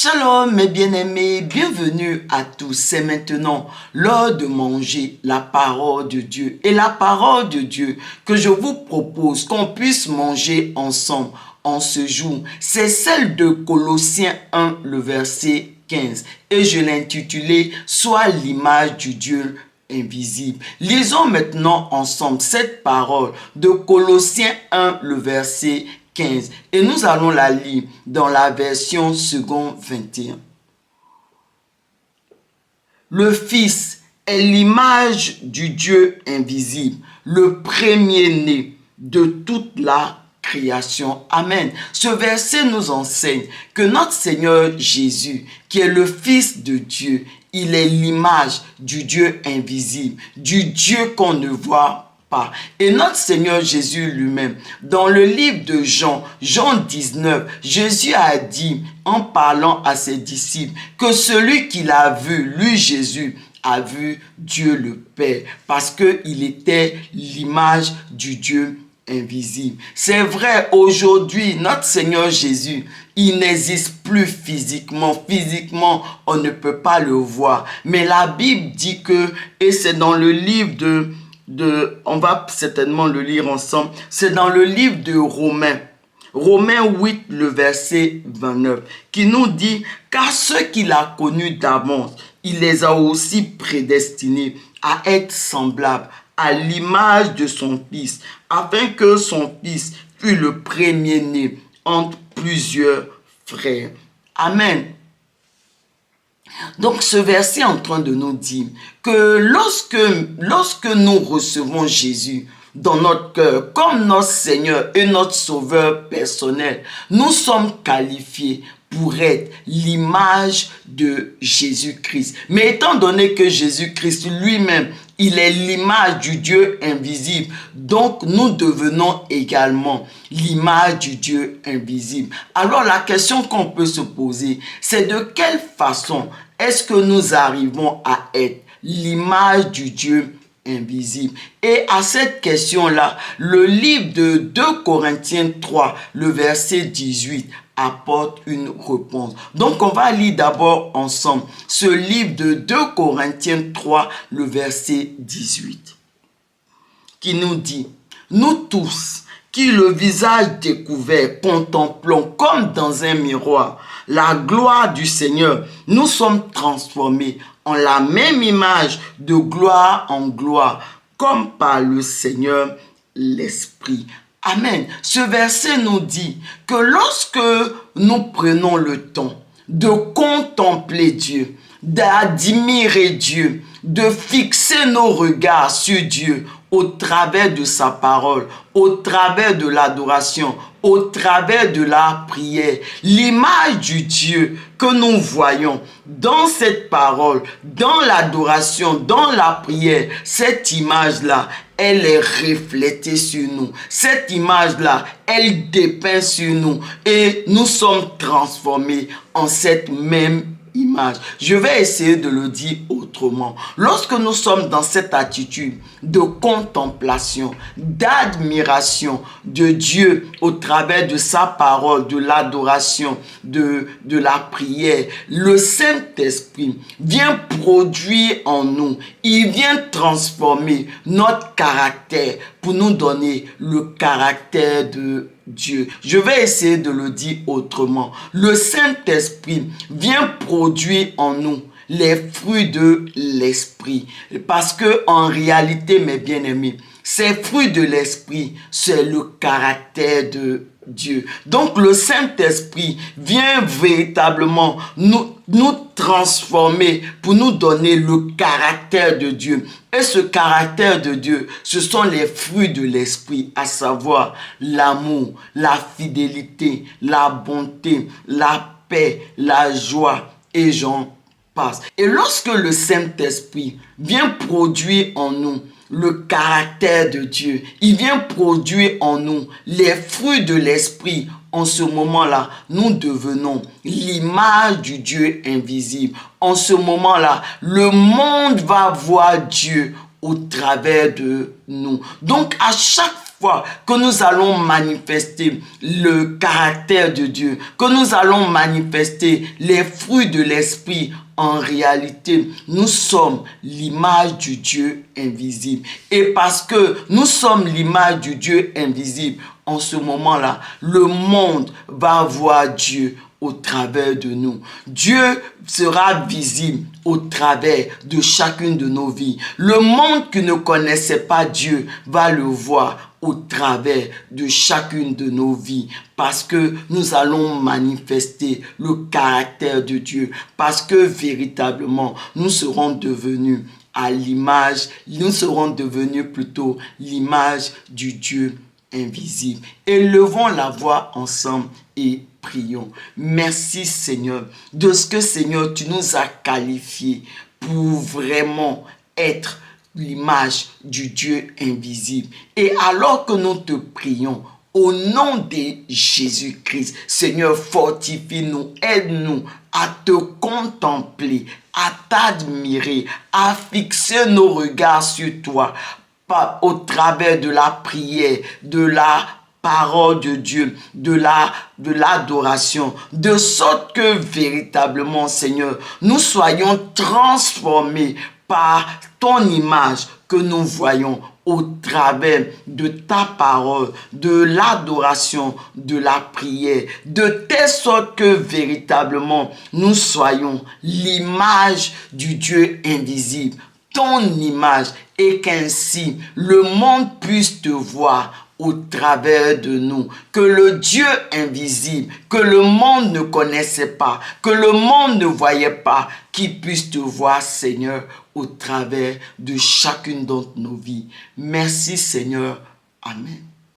Shalom mes bien-aimés, bienvenue à tous. C'est maintenant l'heure de manger la parole de Dieu. Et la parole de Dieu que je vous propose qu'on puisse manger ensemble en ce jour, c'est celle de Colossiens 1, le verset 15. Et je l'ai intitulé « Sois l'image du Dieu invisible ». Lisons maintenant ensemble cette parole de Colossiens 1, le verset 15. Et nous allons la lire dans la version second 21. Le Fils est l'image du Dieu invisible, le premier-né de toute la création. Amen. Ce verset nous enseigne que notre Seigneur Jésus, qui est le Fils de Dieu, il est l'image du Dieu invisible, du Dieu qu'on ne voit pas. Et notre Seigneur Jésus lui-même, dans le livre de Jean 19, Jésus a dit, en parlant à ses disciples, que celui qui l'a vu, lui Jésus, a vu Dieu le Père, parce qu'il était l'image du Dieu invisible. C'est vrai, aujourd'hui, notre Seigneur Jésus, il n'existe plus physiquement. Physiquement, on ne peut pas le voir. Mais la Bible dit que, et c'est dans le livre on va certainement le lire ensemble, c'est dans le livre de Romains 8, le verset 29, qui nous dit, car ceux qu'il a connus d'avance, il les a aussi prédestinés à être semblables à l'image de son Fils, afin que son Fils fût le premier-né entre plusieurs frères. Amen. Donc ce verset est en train de nous dire que lorsque nous recevons Jésus dans notre cœur comme notre Seigneur et notre Sauveur personnel, nous sommes qualifiés pour être l'image de Jésus-Christ. Mais étant donné que Jésus-Christ lui-même, il est l'image du Dieu invisible, donc nous devenons également l'image du Dieu invisible. Alors la question qu'on peut se poser, c'est de quelle façon est-ce que nous arrivons à être l'image du Dieu invisible? Et à cette question-là, le livre de 2 Corinthiens 3, le verset 18, apporte une réponse. Donc, on va lire d'abord ensemble ce livre de 2 Corinthiens 3, le verset 18, qui nous dit, « Nous tous, qui le visage découvert contemplons comme dans un miroir la gloire du Seigneur, nous sommes transformés en la même image de gloire en gloire, comme par le Seigneur l'Esprit. » Amen. Ce verset nous dit que lorsque nous prenons le temps de contempler Dieu, d'admirer Dieu, de fixer nos regards sur Dieu au travers de sa parole, au travers de l'adoration, au travers de la prière, l'image du Dieu que nous voyons dans cette parole, dans l'adoration, dans la prière, cette image-là, elle est reflétée sur nous. Cette image-là, elle dépeint sur nous et nous sommes transformés en cette même image. Je vais essayer de le dire autrement. Lorsque nous sommes dans cette attitude de contemplation, d'admiration de Dieu au travers de sa parole, de l'adoration, de la prière, le Saint-Esprit vient produire en nous, il vient transformer notre caractère pour nous donner le caractère de Dieu. Je vais essayer de le dire autrement. Le Saint-Esprit vient produire en nous les fruits de l'Esprit. Parce que en réalité, mes bien-aimés, ces fruits de l'Esprit, c'est le caractère de Dieu. Donc le Saint-Esprit vient véritablement nous transformer pour nous donner le caractère de Dieu. Et ce caractère de Dieu, ce sont les fruits de l'Esprit, à savoir l'amour, la fidélité, la bonté, la paix, la joie, et j'en passe. Et lorsque le Saint-Esprit vient produire en nous le caractère de Dieu, il vient produire en nous les fruits de l'Esprit. En ce moment-là, nous devenons l'image du Dieu invisible. En ce moment-là, le monde va voir Dieu au travers de nous. Donc, à chaque fois que nous allons manifester le caractère de Dieu, que nous allons manifester les fruits de l'esprit, en réalité, nous sommes l'image du Dieu invisible. Et parce que nous sommes l'image du Dieu invisible, en ce moment-là, le monde va voir Dieu au travers de nous. Dieu sera visible au travers de chacune de nos vies. Le monde qui ne connaissait pas Dieu va le voir au travers de chacune de nos vies, parce que nous allons manifester le caractère de Dieu, parce que véritablement nous serons devenus à l'image, nous serons devenus plutôt l'image du Dieu invisible. Élevons la voix ensemble et prions. Merci Seigneur de ce que Seigneur tu nous as qualifiés pour vraiment être l'image du Dieu invisible. Et alors que nous te prions, au nom de Jésus-Christ, Seigneur, fortifie-nous, aide-nous à te contempler, à t'admirer, à fixer nos regards sur toi, au travers de la prière, de la parole de Dieu, de l'adoration, de sorte que véritablement, Seigneur, nous soyons transformés par ton image que nous voyons au travers de ta parole, de l'adoration, de la prière, de telle sorte que véritablement nous soyons l'image du Dieu invisible, ton image, et qu'ainsi le monde puisse te voir au travers de nous, que le Dieu invisible, que le monde ne connaissait pas, que le monde ne voyait pas, qu'il puisse te voir, Seigneur, au travers de chacune d'entre nos vies. Merci, Seigneur. Amen.